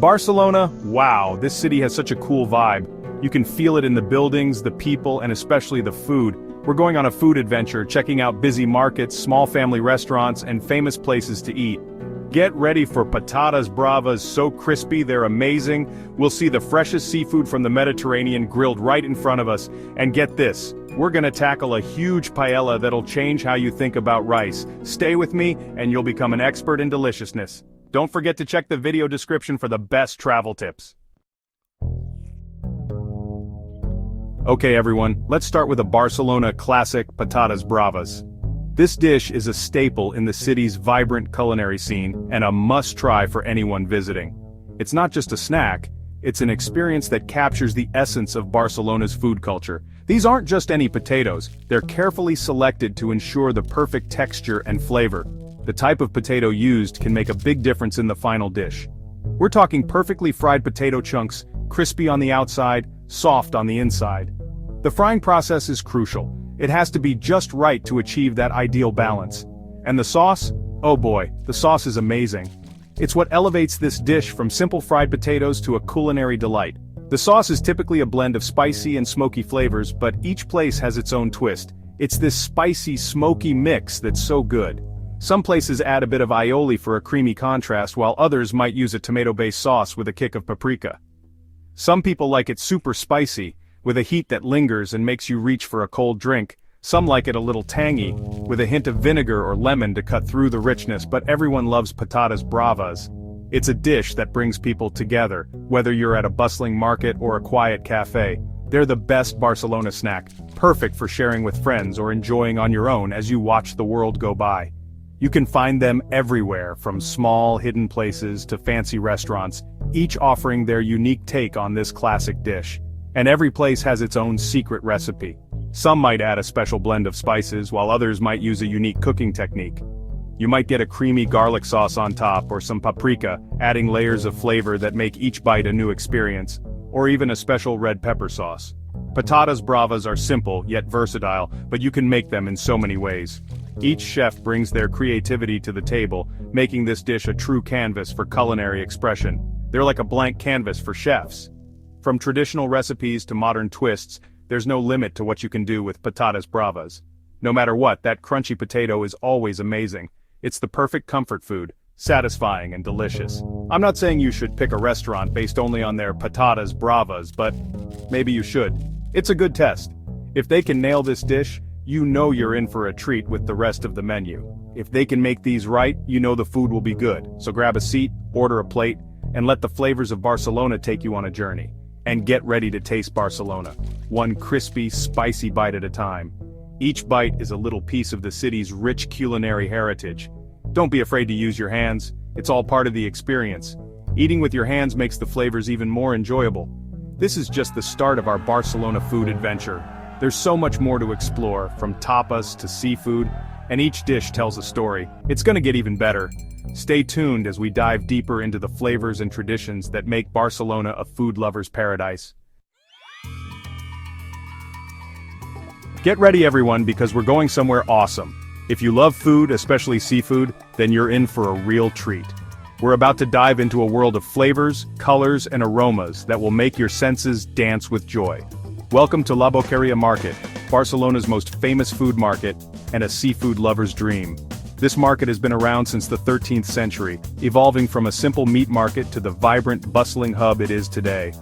Barcelona, wow, this city has such a cool vibe. You can feel it in the buildings, the people, and especially the food. We're going on a food adventure, checking out busy markets, small family restaurants, and famous places to eat. Get ready for patatas bravas, so crispy, they're amazing. We'll see the freshest seafood from the Mediterranean grilled right in front of us. And get this, we're gonna tackle a huge paella that'll change how you think about rice. Stay with me, and you'll become an expert in deliciousness. Don't forget to check the video description for the best travel tips. Okay everyone, let's start with a Barcelona classic, patatas bravas. This dish is a staple in the city's vibrant culinary scene and a must-try for anyone visiting. It's not just a snack, it's an experience that captures the essence of Barcelona's food culture. These aren't just any potatoes, they're carefully selected to ensure the perfect texture and flavor. The type of potato used can make a big difference in the final dish. We're talking perfectly fried potato chunks, crispy on the outside, soft on the inside. The frying process is crucial. It has to be just right to achieve that ideal balance. And the sauce? Oh boy, the sauce is amazing. It's what elevates this dish from simple fried potatoes to a culinary delight. The sauce is typically a blend of spicy and smoky flavors, but each place has its own twist. It's this spicy, smoky mix that's so good. Some places add a bit of aioli for a creamy contrast, while others might use a tomato-based sauce with a kick of paprika. Some people like it super spicy, with a heat that lingers and makes you reach for a cold drink. Some like it a little tangy, with a hint of vinegar or lemon to cut through the richness, but everyone loves patatas bravas. It's a dish that brings people together, whether you're at a bustling market or a quiet cafe. They're the best Barcelona snack, perfect for sharing with friends or enjoying on your own as you watch the world go by. You can find them everywhere, from small, hidden places to fancy restaurants, each offering their unique take on this classic dish. And every place has its own secret recipe. Some might add a special blend of spices, while others might use a unique cooking technique. You might get a creamy garlic sauce on top or some paprika, adding layers of flavor that make each bite a new experience, or even a special red pepper sauce. Patatas bravas are simple, yet versatile, but you can make them in so many ways. Each chef brings their creativity to the table, making this dish a true canvas for culinary expression. They're like a blank canvas for chefs. From traditional recipes to modern twists, there's no limit to what you can do with patatas bravas. No matter what, that crunchy potato is always amazing. It's the perfect comfort food, satisfying and delicious. I'm not saying you should pick a restaurant based only on their patatas bravas, but maybe you should. It's a good test. If they can nail this dish, you know you're in for a treat with the rest of the menu. If they can make these right, you know the food will be good. So grab a seat, order a plate, and let the flavors of Barcelona take you on a journey. And get ready to taste Barcelona, one crispy, spicy bite at a time. Each bite is a little piece of the city's rich culinary heritage. Don't be afraid to use your hands, it's all part of the experience. Eating with your hands makes the flavors even more enjoyable. This is just the start of our Barcelona food adventure. There's so much more to explore, from tapas to seafood, and each dish tells a story. It's gonna get even better. Stay tuned as we dive deeper into the flavors and traditions that make Barcelona a food lover's paradise. Get ready everyone, because we're going somewhere awesome. If you love food, especially seafood, then you're in for a real treat. We're about to dive into a world of flavors, colors, and aromas that will make your senses dance with joy. Welcome to La Boqueria Market, Barcelona's most famous food market, and a seafood lover's dream. This market has been around since the 13th century, evolving from a simple meat market to the vibrant, bustling hub it is today.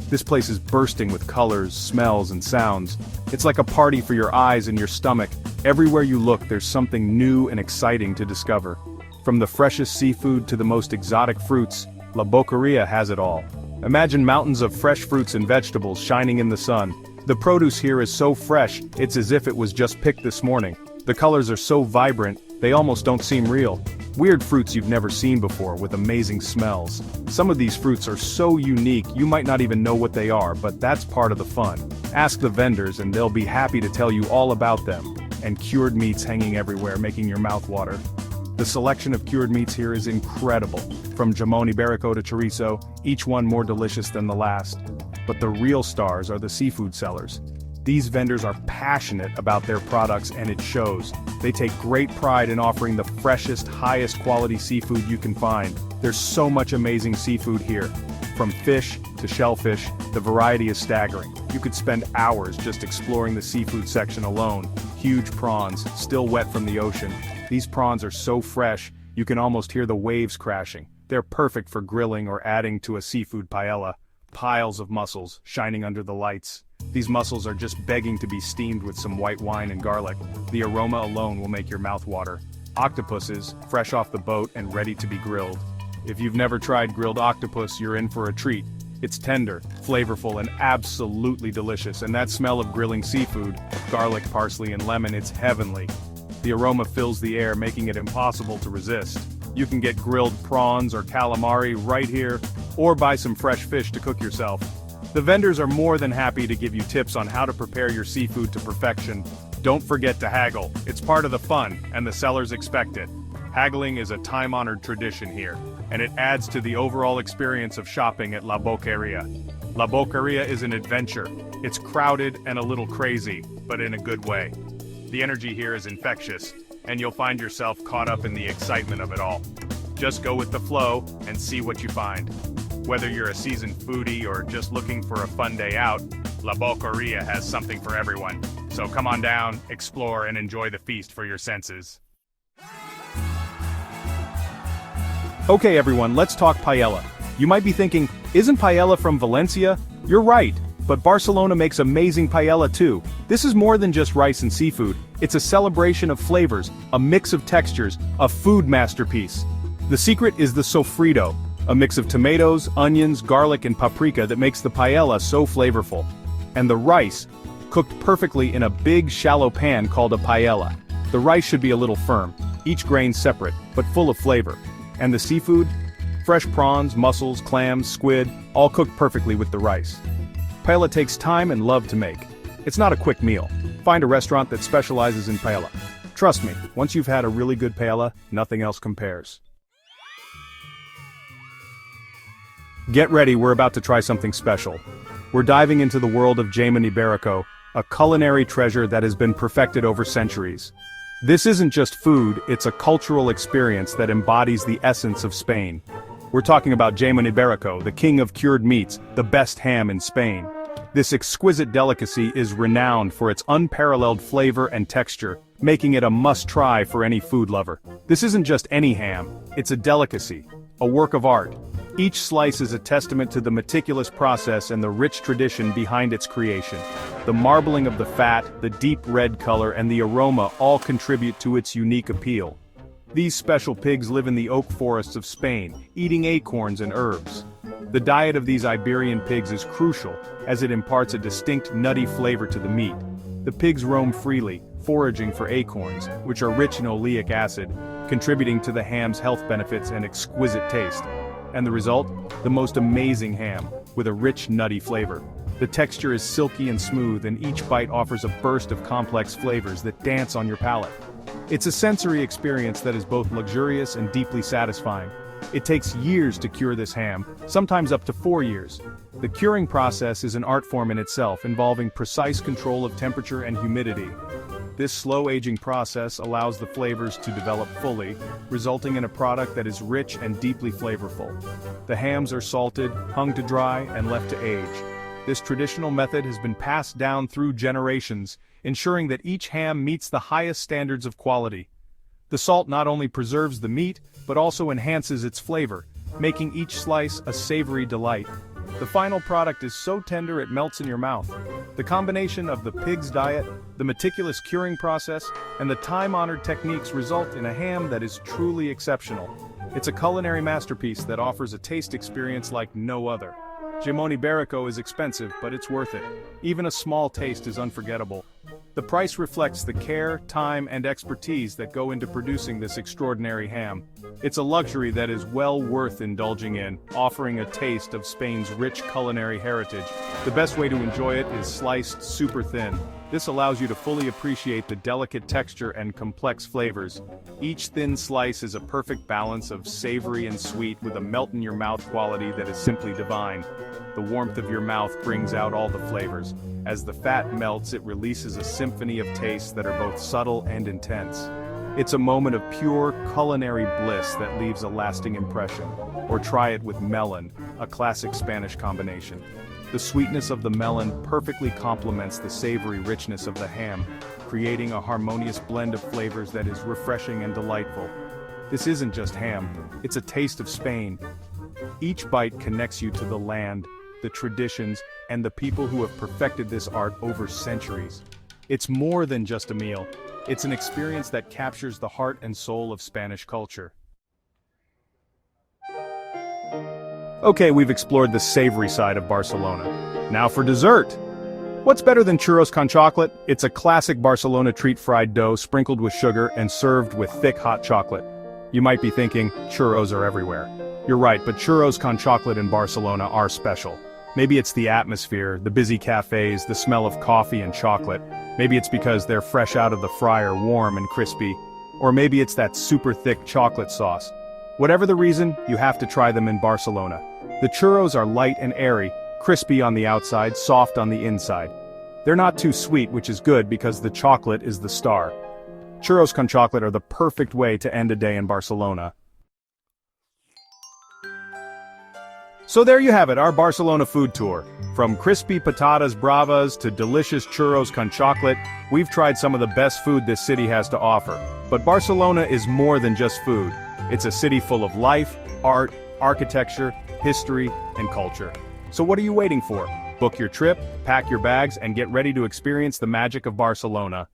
This place is bursting with colors, smells, and sounds. It's like a party for your eyes and your stomach. Everywhere you look, there's something new and exciting to discover. From the freshest seafood to the most exotic fruits, La Boqueria has it all. Imagine mountains of fresh fruits and vegetables shining in the sun. The produce here is so fresh, it's as if it was just picked this morning. The colors are so vibrant, they almost don't seem real. Weird fruits you've never seen before with amazing smells. Some of these fruits are so unique you might not even know what they are, but that's part of the fun. Ask the vendors and they'll be happy to tell you all about them. And cured meats hanging everywhere, making your mouth water. The selection of cured meats here is incredible. From jamón ibérico to chorizo, each one more delicious than the last. But the real stars are the seafood sellers. These vendors are passionate about their products and it shows. They take great pride in offering the freshest, highest quality seafood you can find. There's so much amazing seafood here. From fish to shellfish, the variety is staggering. You could spend hours just exploring the seafood section alone. Huge prawns, still wet from the ocean. These prawns are so fresh, you can almost hear the waves crashing. They're perfect for grilling or adding to a seafood paella. Piles of mussels, shining under the lights. These mussels are just begging to be steamed with some white wine and garlic. The aroma alone will make your mouth water. Octopuses, fresh off the boat and ready to be grilled. If you've never tried grilled octopus, you're in for a treat. It's tender, flavorful, and absolutely delicious, and that smell of grilling seafood, garlic, parsley, and lemon, it's heavenly. The aroma fills the air, making it impossible to resist. You can get grilled prawns or calamari right here, or buy some fresh fish to cook yourself. The vendors are more than happy to give you tips on how to prepare your seafood to perfection. Don't forget to haggle, it's part of the fun, and the sellers expect it. Haggling is a time-honored tradition here, and it adds to the overall experience of shopping at La Boqueria. La Boqueria is an adventure. It's crowded and a little crazy, but in a good way. The energy here is infectious, and you'll find yourself caught up in the excitement of it all. Just go with the flow and see what you find. Whether you're a seasoned foodie or just looking for a fun day out, La Boqueria has something for everyone. So come on down, explore, and enjoy the feast for your senses. Okay everyone, let's talk paella. You might be thinking, isn't paella from Valencia? You're right, but Barcelona makes amazing paella too. This is more than just rice and seafood. It's a celebration of flavors, a mix of textures, a food masterpiece. The secret is the sofrito, a mix of tomatoes, onions, garlic, and paprika that makes the paella so flavorful. And the rice, cooked perfectly in a big, shallow pan called a paella. The rice should be a little firm, each grain separate, but full of flavor. And the seafood? Fresh prawns, mussels, clams, squid, all cooked perfectly with the rice. Paella takes time and love to make. It's not a quick meal. Find a restaurant that specializes in paella. Trust me, once you've had a really good paella, nothing else compares. Get ready, we're about to try something special. We're diving into the world of jamón ibérico, a culinary treasure that has been perfected over centuries. This isn't just food, it's a cultural experience that embodies the essence of Spain. We're talking about jamón ibérico, the king of cured meats, the best ham in Spain. This exquisite delicacy is renowned for its unparalleled flavor and texture, making it a must-try for any food lover. This isn't just any ham, it's a delicacy, a work of art. Each slice is a testament to the meticulous process and the rich tradition behind its creation. The marbling of the fat, the deep red color, and the aroma all contribute to its unique appeal. These special pigs live in the oak forests of Spain, eating acorns and herbs. The diet of these Iberian pigs is crucial, as it imparts a distinct nutty flavor to the meat. The pigs roam freely, foraging for acorns, which are rich in oleic acid, contributing to the ham's health benefits and exquisite taste. And the result? The most amazing ham, with a rich nutty flavor. The texture is silky and smooth, and each bite offers a burst of complex flavors that dance on your palate. It's a sensory experience that is both luxurious and deeply satisfying. It takes years to cure this ham, sometimes up to 4 years. The curing process is an art form in itself, involving precise control of temperature and humidity. This slow aging process allows the flavors to develop fully, resulting in a product that is rich and deeply flavorful. The hams are salted, hung to dry, and left to age. This traditional method has been passed down through generations, ensuring that each ham meets the highest standards of quality. The salt not only preserves the meat, but also enhances its flavor, making each slice a savory delight. The final product is so tender it melts in your mouth. The combination of the pig's diet, the meticulous curing process, and the time-honored techniques result in a ham that is truly exceptional. It's a culinary masterpiece that offers a taste experience like no other. Jamón ibérico is expensive, but it's worth it. Even a small taste is unforgettable. The price reflects the care, time, and expertise that go into producing this extraordinary ham. It's a luxury that is well worth indulging in, offering a taste of Spain's rich culinary heritage. The best way to enjoy it is sliced super thin. This allows you to fully appreciate the delicate texture and complex flavors. Each thin slice is a perfect balance of savory and sweet with a melt-in-your-mouth quality that is simply divine. the warmth of your mouth brings out all the flavors. As the fat melts, it releases a symphony of tastes that are both subtle and intense. It's a moment of pure culinary bliss that leaves a lasting impression. Or try it with melon, a classic Spanish combination. The sweetness of the melon perfectly complements the savory richness of the ham, creating a harmonious blend of flavors that is refreshing and delightful. This isn't just ham, it's a taste of Spain. Each bite connects you to the land, the traditions, and the people who have perfected this art over centuries. It's more than just a meal, it's an experience that captures the heart and soul of Spanish culture. Okay, we've explored the savory side of Barcelona. Now for dessert! What's better than churros con chocolate? It's a classic Barcelona treat, fried dough sprinkled with sugar and served with thick hot chocolate. You might be thinking, churros are everywhere. You're right, but churros con chocolate in Barcelona are special. Maybe it's the atmosphere, the busy cafes, the smell of coffee and chocolate. Maybe it's because they're fresh out of the fryer, warm and crispy. Or maybe it's that super thick chocolate sauce. Whatever the reason, you have to try them in Barcelona. The churros are light and airy, crispy on the outside, soft on the inside. They're not too sweet, which is good because the chocolate is the star. Churros con chocolate are the perfect way to end a day in Barcelona. So there you have it, our Barcelona food tour. From crispy patatas bravas to delicious churros con chocolate, we've tried some of the best food this city has to offer. But Barcelona is more than just food. It's a city full of life, art, architecture, history, and culture. So what are you waiting for? Book your trip, pack your bags, and get ready to experience the magic of Barcelona.